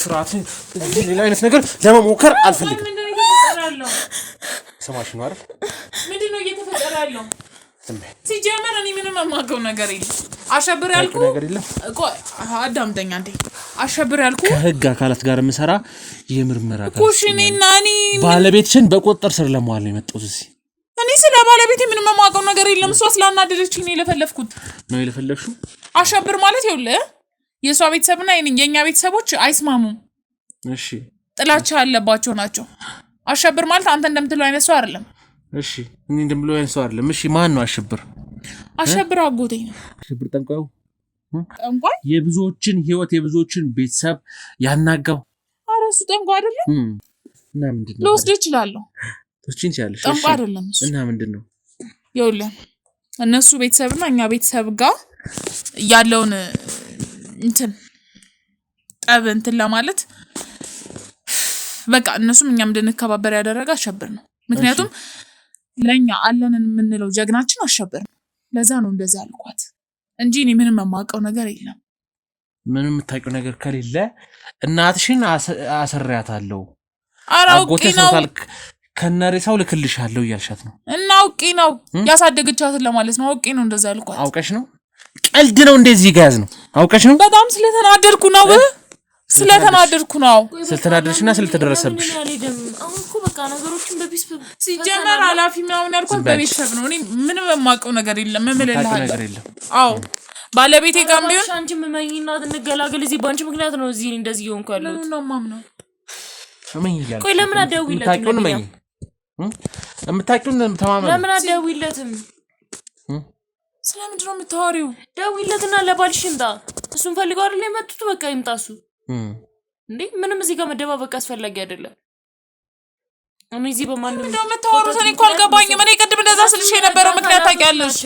ስርዓትን ሌላ አይነት ነገር ለመሞከር አልፈልግም። ሰማሽ ነው አይደል? ምንድነው እየተፈጠረ ያለው? ሲጀመር እኔ ምንም የማውቀው ነገር የለም። አሸብር ያልኩ ነገር የለም። ቆይ አዳምጠኝ አንዴ። አሸብር ያልኩ ከህግ አካላት ጋር የምሰራ የምርመራ ኩሽኔና እኔ ባለቤትሽን በቁጥጥር ስር ለማዋል ነው የመጣሁት እዚህ። እኔ ስለ ባለቤቴ ምንም የማውቀው ነገር የለም። እሷ ስላናደደችኝ ነው የለፈለፍኩት። ነው የለፈለፍሽው? አሸብር ማለት ይኸውልህ የሷ ቤተሰብና የኛ ቤተሰቦች አይስማሙም። እሺ ጥላቻ ያለባቸው ናቸው። አሸብር ማለት አንተ እንደምትለው አይነት ሰው አይደለም። እሺ እኔ እንደምለው አይነት ሰው አይደለም። እሺ ማን ነው አሸብር? አሸብር አጎቴ ነው። አሸብር ጠንቋዩ ጠንቋይ የብዙዎችን ህይወት የብዙዎችን ቤተሰብ ያናጋው። ኧረ እሱ ጠንቋይ አይደለም። እና ምንድነው? ልወስድ እችላለሁ። ተወስጂን ይችላልሽ። ጠንቋይ አይደለም እሱ። እና ምንድነው? ይኸውልህ እነሱ ቤተሰብና እኛ ቤተሰብ ጋር ያለውን እንትን ጠብ እንትን ለማለት በቃ እነሱም እኛም እንድንከባበር ያደረገ አሸብር ነው። ምክንያቱም ለኛ አለንን የምንለው ጀግናችን አሸብር ነው። ለዛ ነው እንደዛ ያልኳት እንጂ እኔ ምንም የማውቀው ነገር የለም። ምንም የምታውቂው ነገር ከሌለ እናትሽን አሰሪያታለሁ አውቄ ነው ከነሬሳው ልክልሻለሁ እያልሻት ነው። እና አውቄ ነው ያሳደገቻትን ለማለት ነው። አውቄ ነው እንደዛ ያልኳት። አውቀሽ ነው? ቀልድ ነው እንደዚህ ጋዝ ነው። አውቀሽ ነው? በጣም ስለተናደድኩ ነው። ስለተናደድኩ ነው። ስለተናደድሽና ስለተደረሰብሽ አሁን እኮ በቃ ነገሮችን በቢስ ሲጀመር ኃላፊ ምናምን ያልኳት በቤተሰብ ነው። እኔ ምንም የማውቀው ነገር የለም። የለም። አዎ ባለቤቴ ጋር ቢሆን አንቺ መመኝና እንገላገል እዚህ ባንቺ ምክንያት ነው እዚህ እንደዚህ ሆንኩ ያለሁት። ነው ማምነው ቆይ ለምን አትደውይለትም? የምታውቂውን ተማመን። ለምን አትደውይለትም? ስለምንድን ነው የምታወሪው? ደውይለትና ለባልሽ ይምጣ። እሱን ፈልገው አይደል የመጡት? በቃ ይምጣ እሱ። እንዴ ምንም እዚህ ጋር መደባበቅ አስፈላጊ አይደለም። እኔ እዚህ በማንም ምንድን ነው የምታወሩት? እኔ እኮ አልገባኝም። እኔ ቅድም እንደዛ ስልሽ የነበረው ምክንያት ታውቂያለሽ።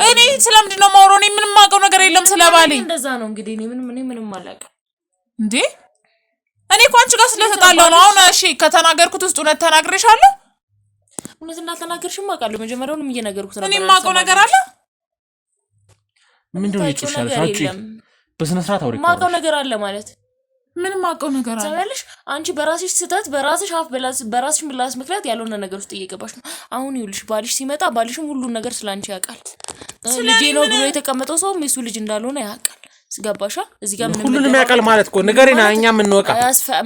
እኔ ስለምንድን ነው የማወራው? እኔ ምንም የማውቀው ነገር የለም ስለባሌ። እንደዛ ነው እንግዲህ እኔ ምንም አላውቅም። እንዴ እኔ እኮ አንቺ ጋር ስለተጣላሁ ነው። አሁን እሺ ከተናገርኩት ውስጥ እውነት ተናግሬሻለሁ? እውነት እንዳልተናገርሽም አውቃለሁ። መጀመሪያውንም እየነገርኩት ነበር። እኔ የማውቀው ነገር አለ? ምንድን ነው ይጭሻለሽ? አውጪ በስነ ስርዓት አውሪ። የማውቀው ነገር አለ ማለት ምንም የማውቀው ነገር አለ? ታውቂያለሽ አንቺ በራስሽ ስህተት በራስሽ አፍ በራስሽ ምላስ ምክንያት ያልሆነ ነገር ውስጥ እየገባሽ ነው። አሁን ይኸውልሽ ባልሽ ሲመጣ ባልሽም ሁሉን ነገር ስላንቺ ያውቃል። ልጄ ነው ብሎ የተቀመጠው ሰውም የሱ ልጅ እንዳልሆነ ያውቃል። ስጋባሻ እዚህ ጋር ሁሉንም ያውቃል ማለት እኮ ንገሪና። እኛ ምን እንወቃ?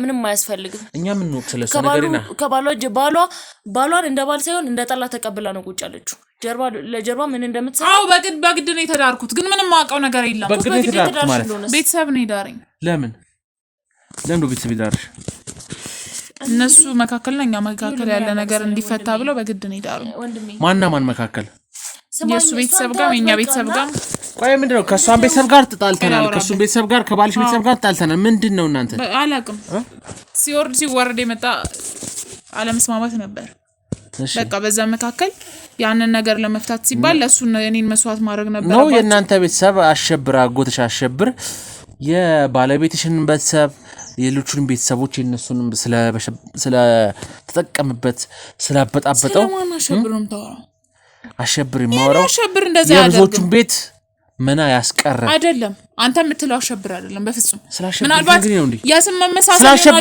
ምንም አያስፈልግም። እኛ ምን እንወቅ ስለሱ ንገሪና። ባሏን እንደ ባል ሳይሆን እንደ ጠላ ተቀብላ ነው ቁጭ ያለችው። ለጀርባ ምን እንደምትሰራ አው በግድ ነው የተዳርኩት። ግን ምንም የማውቀው ነገር የለም። በግድ ነው የተዳርኩት ማለት ቤተሰብ ነው የዳረኝ። ለምን ቤተሰብ ይዳርሽ? እነሱ መካከልና እኛ መካከል ያለ ነገር እንዲፈታ ብለው በግድ ነው የዳሩኝ። ማንና ማን መካከል? የሱ ቤተሰብ ጋር የኛ ቤተሰብ ጋር። ቆይ ምንድነው? ከሷን ቤተሰብ ጋር ተጣልተናል፣ ከሱን ቤተሰብ ጋር ከባልሽ ቤተሰብ ጋር ተጣልተናል። ምንድነው እናንተ? አላውቅም። ሲወርድ የመጣ አለመስማማት ነበር። በቃ በዛ መካከል ያንን ነገር ለመፍታት ሲባል ለሱ እኔን መስዋዕት ማድረግ ነበር ነው። የእናንተ ቤተሰብ አሸብር አጎትሽ አሸብር የባለቤትሽን ቤተሰብ የሌሎቹን ቤተሰቦች የነሱንም ስለ ተጠቀምበት ስላበጣበጠው ስለማን አሸብር ነው የምታወራው? አሸብር የማወራው አሸብር እንደዛ ያደርጋል። የብዙዎቹን ቤት መና ያስቀረ አይደለም። አንተ የምትለው አሸብር አይደለም በፍጹም። ምናልባት የስም መመሳሰል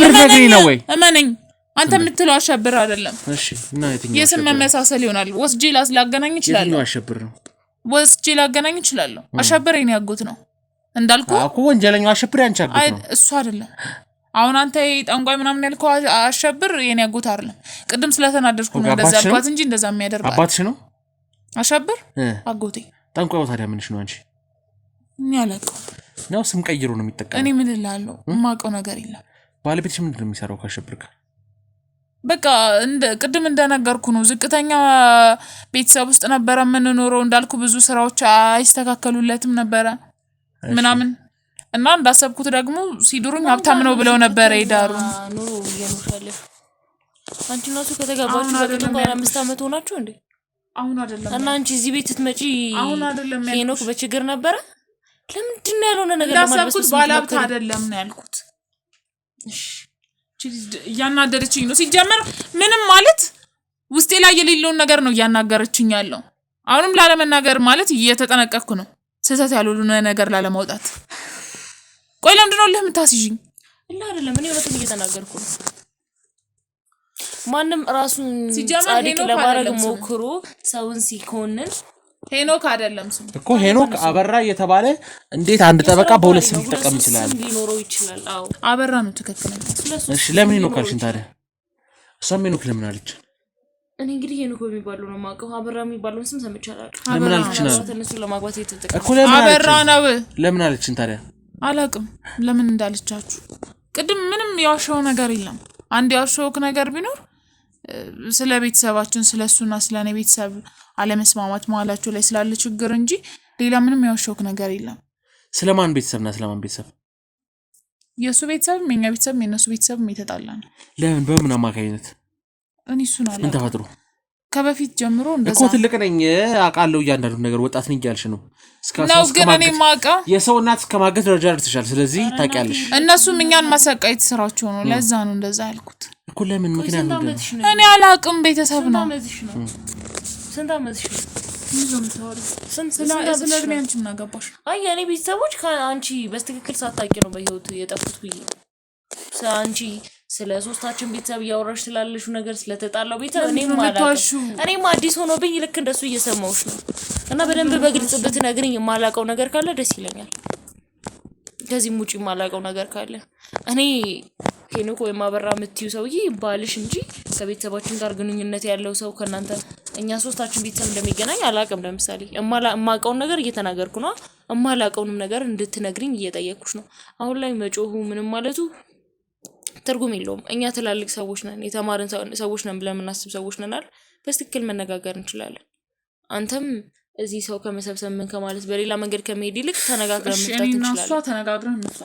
ነው ወይ? እመነኝ አንተ የምትለው አሸብር አይደለም። እሺ እና የትኛው የስም መመሳሰል ይሆናል። ወስጄ ላገናኝ ይችላል። የትኛው አሸብር ነው? ወስጄ ላገናኝ ይችላል። አሸብር የኔ ያጎት ነው እንዳልኩ እኮ ወንጀለኛው አሸብር ያንቺ ያጎት ነው። እሱ አይደለም። አሁን አንተ ጠንቋይ ምናምን ያልከው አሸብር የኔ ያጎት አይደለም። ቅድም ስለተናደድኩ ነው እንደዛ ያልኳት እንጂ እንደዛ የሚያደርግ አባትሽ ነው አሸብር አጎቴ። ጠንቋዩ ታዲያ ምንሽ ነው አንቺ? የሚያለቀው ነው ስም ቀይሮ ነው የሚጠቀመው። እኔ ምን እላለሁ? የማውቀው ነገር የለም። ባለቤትሽ ምንድን ነው የሚሰራው ከአሸብር ጋር? በቃ ቅድም እንደነገርኩ ነው። ዝቅተኛ ቤተሰብ ውስጥ ነበረ የምንኖረው። እንዳልኩ ብዙ ስራዎች አይስተካከሉለትም ነበረ ምናምን እና እንዳሰብኩት ደግሞ ሲዱሩኝ ሀብታም ነው ብለው ነበረ ይዳሩ ኑሮ እየኖርሻለሽ አንቺ ነው እሱ ከተጋባችሁ በቅድም 5 አመት ሆናችሁ እንዴ? አሁን አይደለም። እና አንቺ እዚህ ቤት ስትመጪ አሁን አይደለም ሄኖክ በችግር ነበረ። ለምንድን ነው ያልሆነ ነገር እንዳሰብኩት ባለሀብት አይደለም ነው ያልኩት። ያናደረችኝ ነው ሲጀመር ምንም ማለት ውስጤ ላይ የሌለውን ነገር ነው ያናገረችኝ ያለው አሁንም ላለመናገር ማለት እየተጠነቀቅኩ ነው ስህተት ያልሆነ ነገር ላለማውጣት ቆይ ለምንድን ነው ለምታስይኝ እና አይደለም እኔ እውነቱን እየተናገርኩ ነው ማንም ራሱን ጻድቅ ለማድረግ ሞክሮ ሰውን ሲኮንን ሄኖክ አይደለም ስም እኮ ሄኖክ አበራ እየተባለ እንዴት አንድ ጠበቃ በሁለት ስም ሊጠቀም ይችላል ሊኖረው ይችላል አዎ አበራ ነው ትክክለኛ እሺ ለምን ሄኖክ አልሽን ታዲያ እሷም ሄኖክ ለምን አለች እኔ እንግዲህ ሄኖክ የሚባለው ነው ማቀው አበራ የሚባለውን ስም ሰምቻለሁ ለምን አልችና ተነሱ ለማግባት የተጠቀመ እኮ አበራ ነው ለምን አለችን ታዲያ አላቅም ለምን እንዳለቻችሁ ቅድም ምንም ያዋሸው ነገር የለም አንድ ያዋሸው ነገር ቢኖር ስለ ቤተሰባችን ስለሱና ስለኔ ቤተሰብ አለመስማማት ማላችሁ ላይ ስላለ ችግር እንጂ ሌላ ምንም ያዋሸው ነገር የለም ስለማን ቤተሰብና ስለማን ቤተሰብ የሱ ቤተሰብ የኛ ቤተሰብ የነሱ ቤተሰብ የተጣላን ለምን በምን አማካይነት እኔ እሱን አላውቅም ምን ተፈጥሮ ከበፊት ጀምሮ እንደዛ እኮ ትልቅ ነኝ አቃለው እያንዳንዱ ነገር ወጣት ነኝ ያልሽ ነው ነው ግን እኔ ማቀው የሰው እናት እስከማገት ደረጃ ደርሰሻል ስለዚህ ታውቂያለሽ እነሱም እኛን ማሰቃየት ስራቸው ነው ለዛ ነው እንደዛ ያልኩት እኮ ለምን ምክንያት ነው እኔ አላውቅም ቤተሰብ ነው ስንት አመትሽ ነው ምንም ታወሪ ስለዚህ አንቺ ምን አገባሽ አይ የኔ ቤተሰቦች ከአንቺ በስትክክል ሳታውቂ ነው በህይወት የጠፉት ብዬ አንቺ ስለ ሶስታችን ቤተሰብ ያወራሽ ስላለሽ ነገር ስለተጣላው ቤተሰብ እኔም አዲስ ሆኖብኝ ልክ እንደሱ እየሰማውሽ ነው እና በደንብ በግልጽ ብትነግሪኝ የማላውቀው ነገር ካለ ደስ ይለኛል ከዚህ ሙጪ የማላውቀው ነገር ካለ እኔ ሄኖክ ወይ ማበራ የምትዩ ሰውዬ ባልሽ እንጂ ከቤተሰባችን ጋር ግንኙነት ያለው ሰው ከናንተ እኛ ሶስታችን ቤተሰብ እንደሚገናኝ አላውቅም ለምሳሌ የማላውቀው ነገር እየተናገርኩ ነው የማላውቀውንም ነገር እንድትነግሪኝ እየጠየቅኩሽ ነው አሁን ላይ መጮሁ ምንም ማለቱ ትርጉም የለውም እኛ ትላልቅ ሰዎች ነን የተማርን ሰዎች ነን ብለን እናስብ ሰዎች ነናል በስትክክል መነጋገር እንችላለን አንተም እዚህ ሰው ከመሰብሰብ ምን ከማለት በሌላ መንገድ ከመሄድ ይልቅ ተነጋግረን መፍታት እንችላለን እሷ ተነጋግረን እንፍታ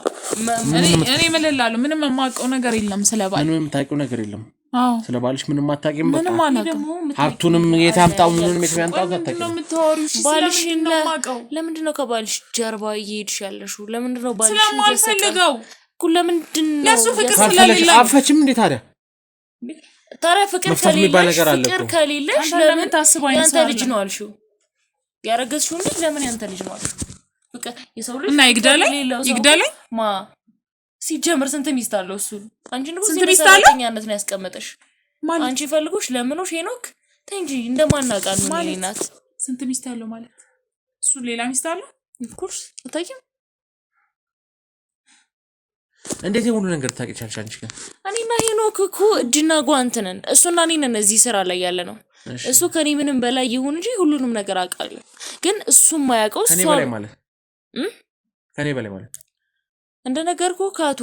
እኔ መለላሉ ምንም የማውቀው ነገር የለም ስለባል ምንም የምታውቂው ነገር የለም አዎ ስለባልሽ ምንም አታውቂም በቃ ምንም አላውቅም ሀብቱንም የታምጣው ምንም የተያንጣው አታውቂም ነው የምታወሪው ባልሽ ለምንድን ነው ከባልሽ ጀርባ እየሄድሽ ያለሽው ለምንድን ነው ባልሽ ስለማልፈልገው ለምንድን ነው ለሱ ፍቅር ስለሌለ አፈችም እንዴ ታዲያ ፍቅር ከሌለሽ ለምን ታስባኝ ያንተ ልጅ ነው አልሽው ያረገዝሽው ልጅ ለምን ያንተ ልጅ ነው አልሽው በቃ የሰው ልጅ እና ይግደለኝ ማ ሲጀምር ስንት ሚስት አለው እሱ አንቺ ነው ስንት ሚስት አለው ነው ያስቀመጠሽ አንቺ ፈልጎሽ ለምንሽ ሄኖክ እንጂ እንደማናቃን ነው ሌናት ስንት ሚስት አለው ማለት እሱ ሌላ ሚስት አለው ኦፍኮርስ አታውቂም እንዴት የሆነ ነገር ታውቂቻለሽ አንቺ ግን እኔና ሄኖክ እኮ እጅና ጓንት ነን እሱና እኔ ነን እዚህ ስራ ላይ ያለ ነው እሱ ከኔ ምንም በላይ ይሁን እንጂ ሁሉንም ነገር አውቃለሁ ግን እሱ ማያውቀው ከኔ በላይ ማለት እንደነገርኩ ካቶ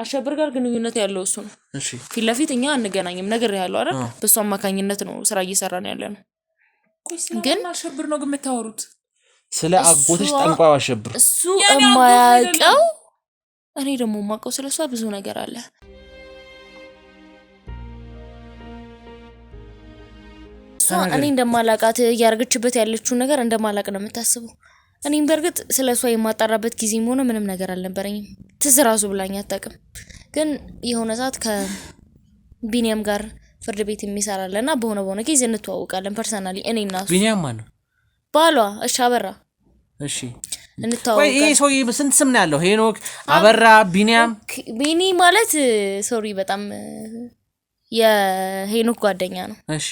አሸብር ጋር ግንኙነት ያለው እሱ ነው እሺ ፊት ለፊት እኛ አንገናኝም ነገር ያለው አይደል በሱ አማካኝነት ነው ስራ እየሰራን ያለ ነው ግን አሸብር ነው ግን የምታወሩት ስለ አጎትሽ ጠንቋይ አሸብር እሱ የማያውቀው እኔ ደግሞ ማውቀው ስለሷ ብዙ ነገር አለ እኔ እንደማላቃት ያርግችበት ያለችው ነገር እንደማላቅ ነው የምታስበው እኔም በርግጥ ስለሷ የማጣራበት ጊዜም ሆነ ምንም ነገር አልነበረኝም ትዝራዙ ብላኝ አጣቀም ግን የሆነ ሰዓት ከቢኒያም ጋር ፍርድ ቤት የሚሰራለና በሆነ ጊዜ እንተዋወቃለን ፐርሰናሊ እኔና እሱ ቢኒያም ማን ነው ባሏ እሺ አበራ እሺ እንተዋወቃለን ወይ ይሄ ሰውዬ ስንት ስም ነው ያለው ሄኖክ አበራ ቢኒያም ቢኒ ማለት ሶሪ በጣም የሄኖክ ጓደኛ ነው እሺ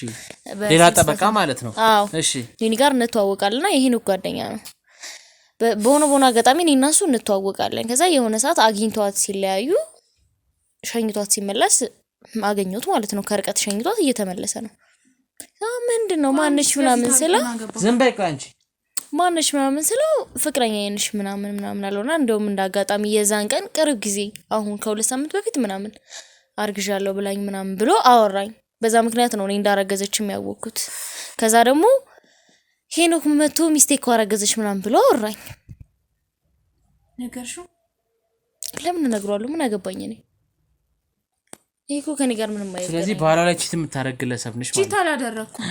ሌላ ጠበቃ ማለት ነው እሺ ቢኒ ጋር እንተዋወቃለንና የሄኖክ ጓደኛ ነው በሆነ አጋጣሚ እኔና እሱ እንተዋወቃለን ከዛ የሆነ ሰዓት አግኝቷት ሲለያዩ ሸኝቷት ሲመለስ አገኘሁት ማለት ነው ከርቀት ሸኝቷት እየተመለሰ ነው ምንድነው ማንሽ ምናምን ስለው ዝም በይ አንቺ ማንሽ ምናምን ስለው ፍቅረኛዬ ነሽ ምናምን አለውና እንደውም እንዳጋጣሚ የዛን ቀን ቅርብ ጊዜ አሁን ከ2 ሳምንት በፊት ምናምን አርግዣለሁ ብላኝ ምናምን ብሎ አወራኝ በዛ ምክንያት ነው እኔ እንዳረገዘችም ያወቅኩት ከዛ ደግሞ ሄኖክ መጥቶ ሚስቴክ አረገዘች ምናምን ብሎ አወራኝ ነገርሽው ለምን ነግሯለሁ ምን አገባኝ እኔ ይሄኮ ከኔ ጋር ምንም አይደለም ስለዚህ ባሏ ላይ ቺት የምታረግለ ሰብነሽ ማለት ቺት አላደረኩም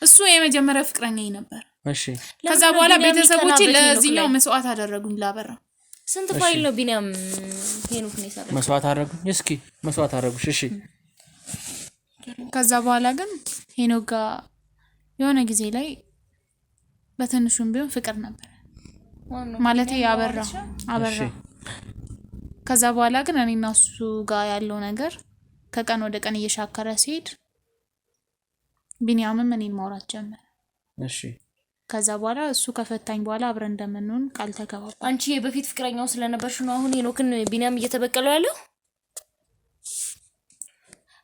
እሱ የመጀመሪያ ፍቅረኛዬ ነበር እሺ ከዛ በኋላ ቤተሰቦቼ ለዚህኛው መስዋዕት አደረጉኝ ላበራ ስንት ፋይል ነው ቢኒያም ሄኖክ ነው የሰራው? መስዋዕት አደረጉኝ። እስኪ መስዋዕት አደረጉሽ። እሺ ከዛ በኋላ ግን ሄኖክ ጋር የሆነ ጊዜ ላይ በትንሹም ቢሆን ፍቅር ነበር ማለት አበራ። ከዛ በኋላ ግን እኔና እሱ ጋር ያለው ነገር ከቀን ወደ ቀን እየሻከረ ሲሄድ ቢኒያምም እኔን ማውራት ጀመረ። እሺ ከዛ በኋላ እሱ ከፈታኝ በኋላ አብረን እንደምንሆን ቃል ተገባባ። አንቺ የበፊት ፍቅረኛው ስለነበርሽ ነው አሁን ሄኖክን ቢኒያም እየተበቀለው ያለው?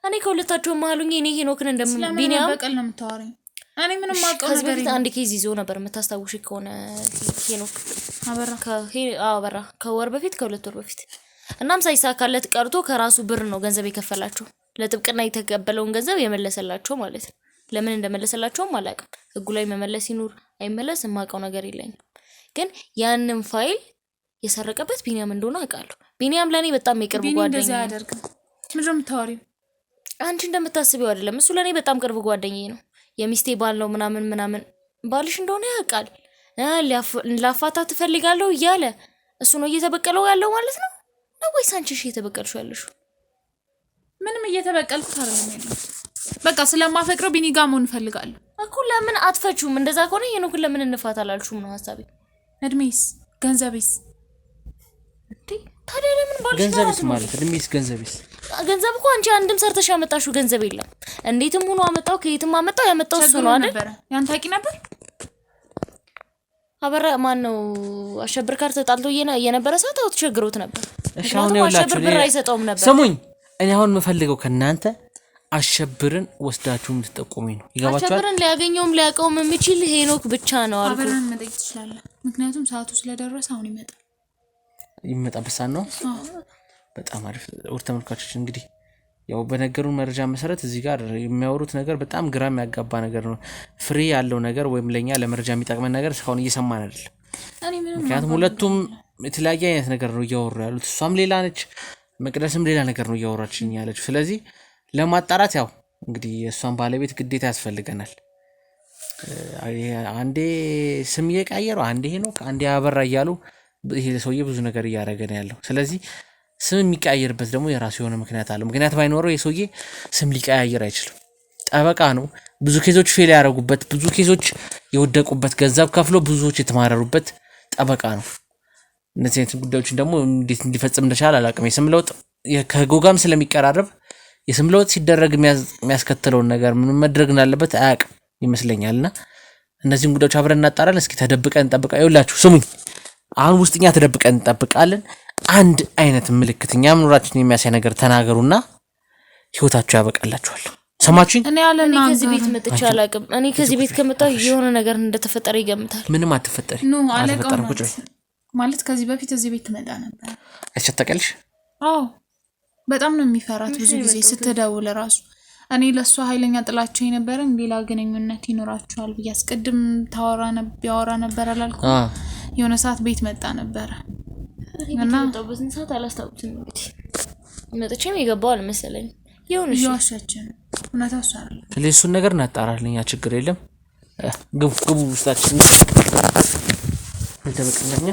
እኔ ከሁለታችሁ መሀሉኝ እኔ ሄኖክን ቢኒያም በቀል ነው የምታወራኝ? እኔ ምንም ማውቀው ነገር የለም። አንድ ኬዝ ይዞ ነበር የምታስታውሽ ከሆነ ሄኖክ አበራ ከወር በፊት ከሁለት ወር በፊት እናም ሳይሳካለት ቀርቶ ከራሱ ብር ነው ገንዘብ የከፈላቸው ለጥብቅና የተቀበለውን ገንዘብ የመለሰላቸው ማለት ነው። ለምን እንደመለሰላቸውም አላውቅም። ህጉ ላይ መመለስ ይኑር አይመለስ የማውቀው ነገር የለኝም። ግን ያንን ፋይል የሰረቀበት ቢኒያም እንደሆነ አውቃለሁ። ቢኒያም ለኔ በጣም የቅርብ ጓደኛዬ ነው። እንደዛ ያደርጋል። ምንድነው የምታወሪው? አንቺ እንደምታስቢው አይደለም። እሱ ለኔ በጣም ቅርብ ጓደኛዬ ነው። የሚስቴ ባል ነው ምናምን ባልሽ እንደሆነ ያውቃል። ላፋታ ትፈልጋለሁ እያለ እሱ ነው እየተበቀለው ያለው ማለት ነው ወይስ አንቺ እየተበቀልሽው ያለሽ? ምንም እየተበቀልኩት አይደለም ያለው። በቃ ስለማፈቅረው ቢኒ ጋር መሆን እፈልጋለሁ እኮ። ለምን አትፈቹም? እንደዛ ከሆነ ሄኖክን ለምን እንፋታ አላልሽም ነው ሐሳቤ። እድሜስ ገንዘቤስ? ታዲያ ለምን ባልሽ ገንዘቤስ ማለት እድሜስ ገንዘቤስ? ገንዘብ እኮ አንቺ አንድም ሰርተሽ ያመጣሽው ገንዘብ የለም። እንዴትም ሆኖ አመጣው ከየትም አመጣው ያመጣው እሱ ነው አይደል? ያን ታውቂ ነበር? አበራ ማን ነው አሸብር ጋር ተጣልቶ የነበረ ሰዓት ተቸግሮት ነበር። እሺ አሁን ይኸውላችሁ ብር አይሰጠውም ነበር። ስሙኝ፣ እኔ አሁን የምፈልገው ከናንተ አሸብርን ወስዳችሁ እንድትጠቁሙኝ ነው። ይገባችኋል? አሸብርን ሊያገኘውም ሊያቀውም የሚችል ሄኖክ ብቻ ነው አልኩ። አበራን መጠየቅ ትችላለህ፣ ምክንያቱም ሰዓቱ ስለደረሰ አሁን ይመጣበት ሰዓት ነው። በጣም አሪፍ ወር ተመልካቾች፣ እንግዲህ ያው በነገሩን መረጃ መሰረት እዚህ ጋር የሚያወሩት ነገር በጣም ግራ የሚያጋባ ነገር ነው። ፍሬ ያለው ነገር ወይም ለኛ ለመረጃ የሚጠቅመን ነገር እስካሁን እየሰማን አይደለም። ምክንያቱም ሁለቱም የተለያየ አይነት ነገር ነው እያወሩ ያሉት። እሷም ሌላ ነች፣ መቅደስም ሌላ ነገር ነው እያወራችኝ ያለችው። ስለዚህ ለማጣራት ያው እንግዲህ የእሷን ባለቤት ግዴታ ያስፈልገናል። አንዴ ስም እየቀየሩ አንዴ ሄኖክ አንዴ አበራ እያሉ ይሄ ሰውዬ ብዙ ነገር እያደረገ ነው ያለው። ስለዚህ ስም የሚቀያየርበት ደግሞ የራሱ የሆነ ምክንያት አለው። ምክንያት ባይኖረው የሰውዬ ስም ሊቀያየር አይችልም። ጠበቃ ነው። ብዙ ኬዞች ፌል ያደረጉበት፣ ብዙ ኬዞች የወደቁበት፣ ገንዘብ ከፍሎ ብዙዎች የተማረሩበት ጠበቃ ነው። እነዚህ አይነት ጉዳዮችን ደግሞ እንዴት እንዲፈጽም እንደቻለ አላውቅም። የስም ለውጥ ከጎጋም ስለሚቀራረብ የስም ለውጥ ሲደረግ የሚያስከትለውን ነገር ምን መድረግ እንዳለበት አያውቅም ይመስለኛልና እነዚህን ጉዳዮች አብረን እናጣራለን። እስኪ ተደብቀን እንጠብቃለን። ይኸውላችሁ ስሙኝ፣ አሁን ውስጥኛ ተደብቀን እንጠብቃለን። አንድ አይነት ምልክትኛ ምኑራችን የሚያሳይ ነገር ተናገሩና ህይወታችሁ ያበቃላችኋል። ሰማችሁኝ? እኔ ከዚህ ቤት መጥቼ አላውቅም። እኔ ከዚህ ቤት ከመጣሁ የሆነ ነገር እንደተፈጠረ ይገምታል። ምንም አትፈጠሪ ማለት ከዚህ በፊት እዚህ ቤት ትመጣ ነበር። አስቸተቀልሽ? አዎ በጣም ነው የሚፈራት። ብዙ ጊዜ ስትደውል ራሱ እኔ ለሷ ኃይለኛ ጥላቸው የነበረን ሌላ ግንኙነት ይኖራቸዋል ብዬ አስቀድም ያወራ ነበር አላልኩም? የሆነ ሰዓት ቤት መጣ ነበር እና በስንት ሰዓት አላስታውስም። እንግዲህ መጥቼም የገባው አልመሰለኝ። ይሁንሽ ያሻችን እውነታው ሳራ ለሱን ነገር እናጣራለን። ያ ችግር የለም። ግቡ ውስጣችን እንተበቀለኛ